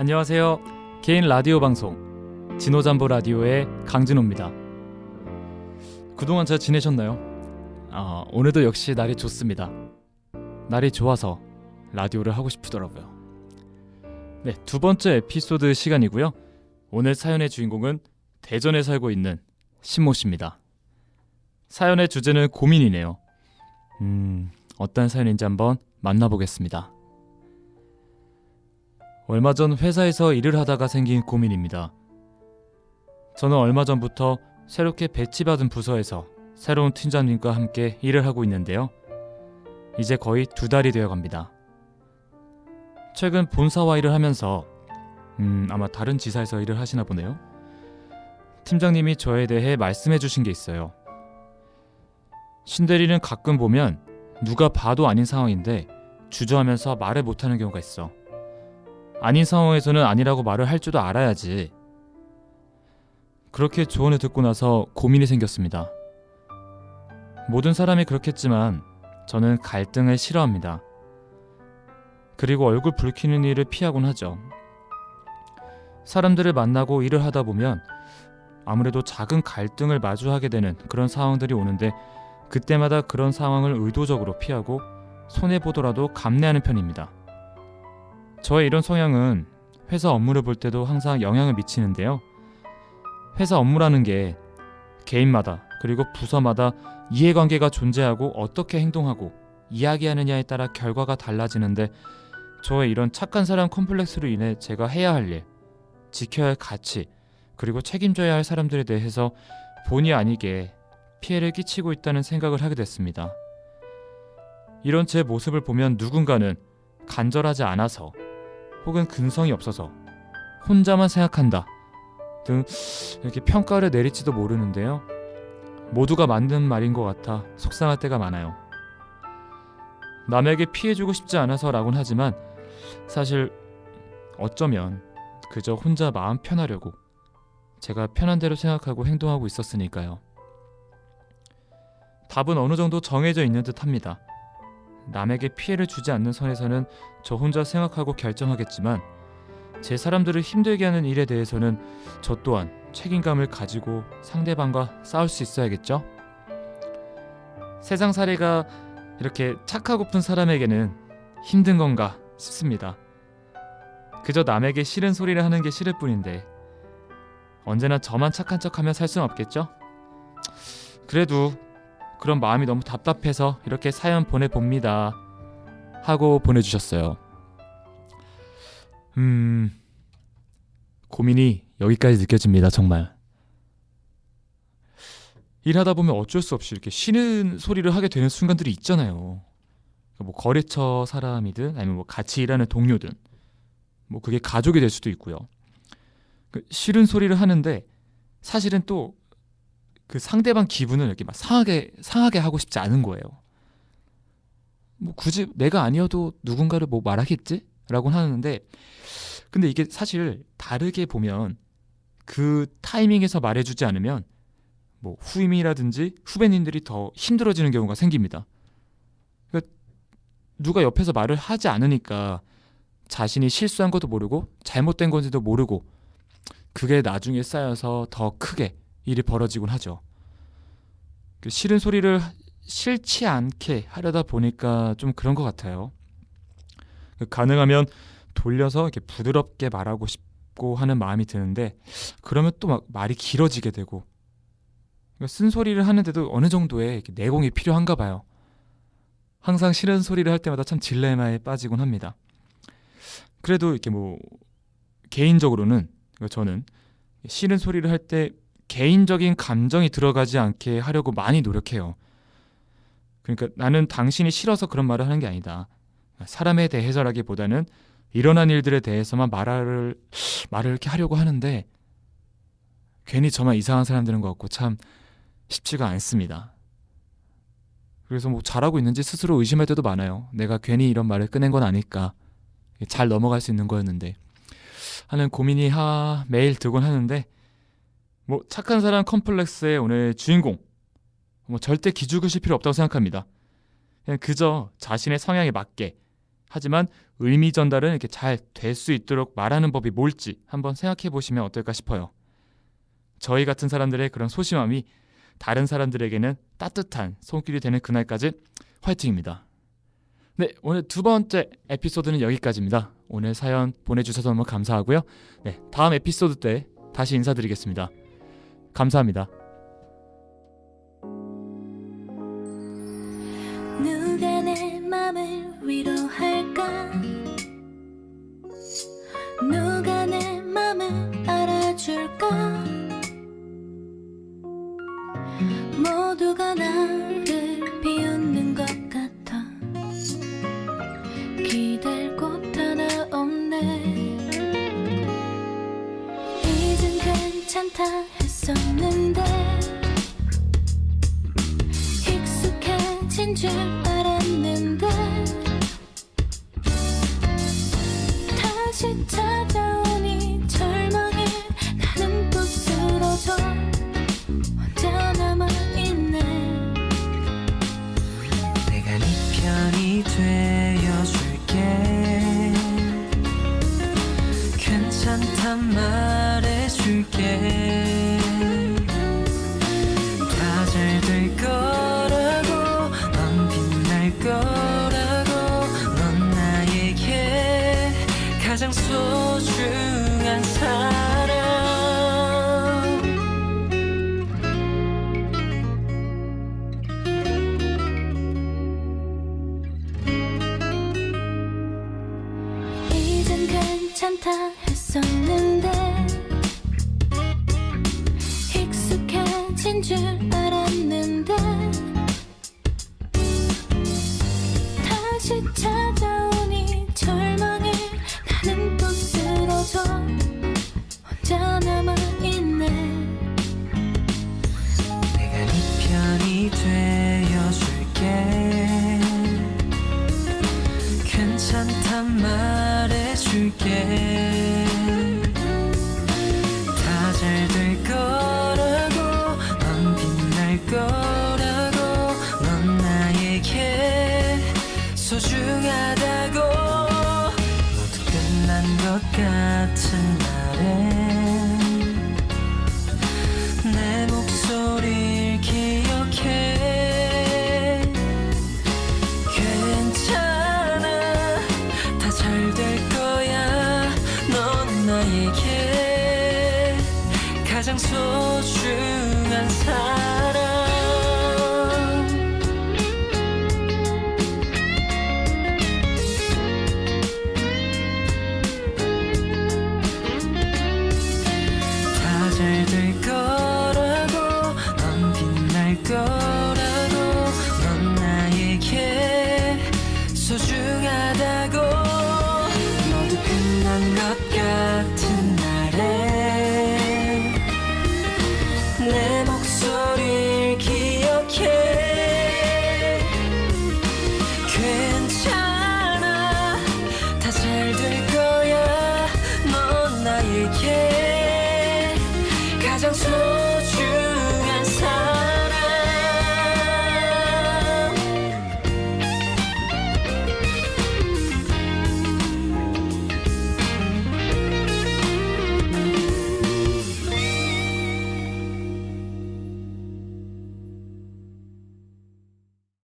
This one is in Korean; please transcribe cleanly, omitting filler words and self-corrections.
안녕하세요. 개인 라디오 방송 진호잠보 라디오의 강진호입니다. 그동안 잘 지내셨나요? 오늘도 역시 날이 좋습니다. 날이 좋아서 라디오를 하고 싶더라고요. 네, 두 번째 에피소드 시간이고요. 오늘 사연의 주인공은 대전에 살고 있는 신모 씨입니다. 사연의 주제는 고민이네요. 어떤 사연인지 한번 만나보겠습니다. 얼마 전 회사에서 일을 하다가 생긴 고민입니다. 저는 얼마 전부터 새롭게 배치받은 부서에서 새로운 팀장님과 함께 일을 하고 있는데요. 이제 거의 2달이 되어갑니다. 최근 본사와 일을 하면서 아마 다른 지사에서 일을 하시나 보네요. 팀장님이 저에 대해 말씀해 주신 게 있어요. 신대리는 가끔 보면 누가 봐도 아닌 상황인데 주저하면서 말을 못하는 경우가 있어. 아닌 상황에서는 아니라고 말을 할 줄도 알아야지. 그렇게 조언을 듣고 나서 고민이 생겼습니다. 모든 사람이 그렇겠지만 저는 갈등을 싫어합니다. 그리고 얼굴 붉히는 일을 피하곤 하죠. 사람들을 만나고 일을 하다 보면 아무래도 작은 갈등을 마주하게 되는 그런 상황들이 오는데 그때마다 그런 상황을 의도적으로 피하고 손해보더라도 감내하는 편입니다. 저의 이런 성향은 회사 업무를 볼 때도 항상 영향을 미치는데요. 회사 업무라는 게 개인마다 그리고 부서마다 이해관계가 존재하고 어떻게 행동하고 이야기하느냐에 따라 결과가 달라지는데 저의 이런 착한 사람 컴플렉스로 인해 제가 해야 할 일, 지켜야 할 가치, 그리고 책임져야 할 사람들에 대해서 본의 아니게 피해를 끼치고 있다는 생각을 하게 됐습니다. 이런 제 모습을 보면 누군가는 간절하지 않아서 혹은 근성이 없어서 혼자만 생각한다 등 이렇게 평가를 내릴지도 모르는데요. 모두가 맞는 말인 것 같아 속상할 때가 많아요. 남에게 피해주고 싶지 않아서라곤 하지만 사실 어쩌면 그저 혼자 마음 편하려고 제가 편한 대로 생각하고 행동하고 있었으니까요. 답은 어느 정도 정해져 있는 듯 합니다. 남에게 피해를 주지 않는 선에서는 저 혼자 생각하고 결정하겠지만 제 사람들을 힘들게 하는 일에 대해서는 저 또한 책임감을 가지고 상대방과 싸울 수 있어야겠죠? 세상 살이가 이렇게 착하고픈 사람에게는 힘든 건가 싶습니다. 그저 남에게 싫은 소리를 하는 게 싫을 뿐인데 언제나 저만 착한 척하며 살 수는 없겠죠? 그래도 그런 마음이 너무 답답해서 이렇게 사연 보내봅니다 하고 보내주셨어요. 고민이 여기까지 느껴집니다. 정말 일하다 보면 어쩔 수 없이 이렇게 쉬는 소리를 하게 되는 순간들이 있잖아요. 뭐 거래처 사람이든 아니면 뭐 같이 일하는 동료든 뭐 그게 가족이 될 수도 있고요. 싫은 소리를 하는데 사실은 또 그 상대방 기분을 이렇게 막 상하게 하고 싶지 않은 거예요. 뭐 굳이 내가 아니어도 누군가를 뭐 말하겠지? 라고 하는데 근데 이게 사실 다르게 보면 그 타이밍에서 말해주지 않으면 뭐 후임이라든지 후배님들이 더 힘들어지는 경우가 생깁니다. 그러니까 누가 옆에서 말을 하지 않으니까 자신이 실수한 것도 모르고 잘못된 건지도 모르고 그게 나중에 쌓여서 더 크게 일이 벌어지곤 하죠. 싫은 소리를 싫지 않게 하려다 보니까 좀 그런 것 같아요. 가능하면 돌려서 이렇게 부드럽게 말하고 싶고 하는 마음이 드는데 그러면 또 막 말이 길어지게 되고 쓴소리를 하는데도 어느 정도의 내공이 필요한가 봐요. 항상 싫은 소리를 할 때마다 참 딜레마에 빠지곤 합니다. 그래도 이렇게 뭐 개인적으로는 저는 싫은 소리를 할 때 개인적인 감정이 들어가지 않게 하려고 많이 노력해요. 그러니까 나는 당신이 싫어서 그런 말을 하는 게 아니다. 사람에 대해서라기보다는 일어난 일들에 대해서만 말을 이렇게 하려고 하는데 괜히 저만 이상한 사람 되는 것 같고 참 쉽지가 않습니다. 그래서 뭐 잘하고 있는지 스스로 의심할 때도 많아요. 내가 괜히 이런 말을 꺼낸 건 아닐까. 잘 넘어갈 수 있는 거였는데 하는 고민이 매일 들곤 하는데 뭐 착한 사람 컴플렉스의 오늘 주인공 뭐 절대 기죽으실 필요 없다고 생각합니다. 그냥 그저 자신의 성향에 맞게 하지만 의미 전달은 이렇게 잘 될 수 있도록 말하는 법이 뭘지 한번 생각해 보시면 어떨까 싶어요. 저희 같은 사람들의 그런 소심함이 다른 사람들에게는 따뜻한 손길이 되는 그날까지 화이팅입니다. 네, 오늘 두 번째 에피소드는 여기까지입니다. 오늘 사연 보내주셔서 너무 감사하고요. 네, 다음 에피소드 때 다시 인사드리겠습니다. 감사합니다. 누가 내 맘을 위로할까? 누가 내 맘을 알아줄까? 모두가 나를 비웃는 것 같아. 기댈 곳 하나 없네. 이젠 괜찮다 했었는데 익숙해진 줄 알았는데 다시 찾아오니 절망에 나는 또 쓰러져 혼자 남아있네. 내가 네 편이 되어줄게. 괜찮단 말해줄게. 다 잘 될 거라고, 넌 빛날 거라고. 넌 나에게 가장 소중한 사람. 이젠 괜찮다 했었는데 익숙해진 줄 알았는데 다시 찾아오니 절망에 나는 또 쓰러져 혼자 남아있네. 내가 네 편이 되어줄게. 괜찮단 말해줄게. 다 잘 될 거라고, 넌 빛날 거라고. 넌 나에게 소중하다고. 모두 끝난 것 같은 날엔 내 목소리를 기억해. 괜찮아, 다 잘 될 거야. 넌 나에게 가장 소중한 사람. 다 잘 될 거라고, 넌 빛날 거라고. 넌 나에게 소중하다고. 모두 끝난 것 같은 날에 내 목소리를 기억해. 괜찮아, 다 잘 될 거야. 넌 나에게 가장 소중한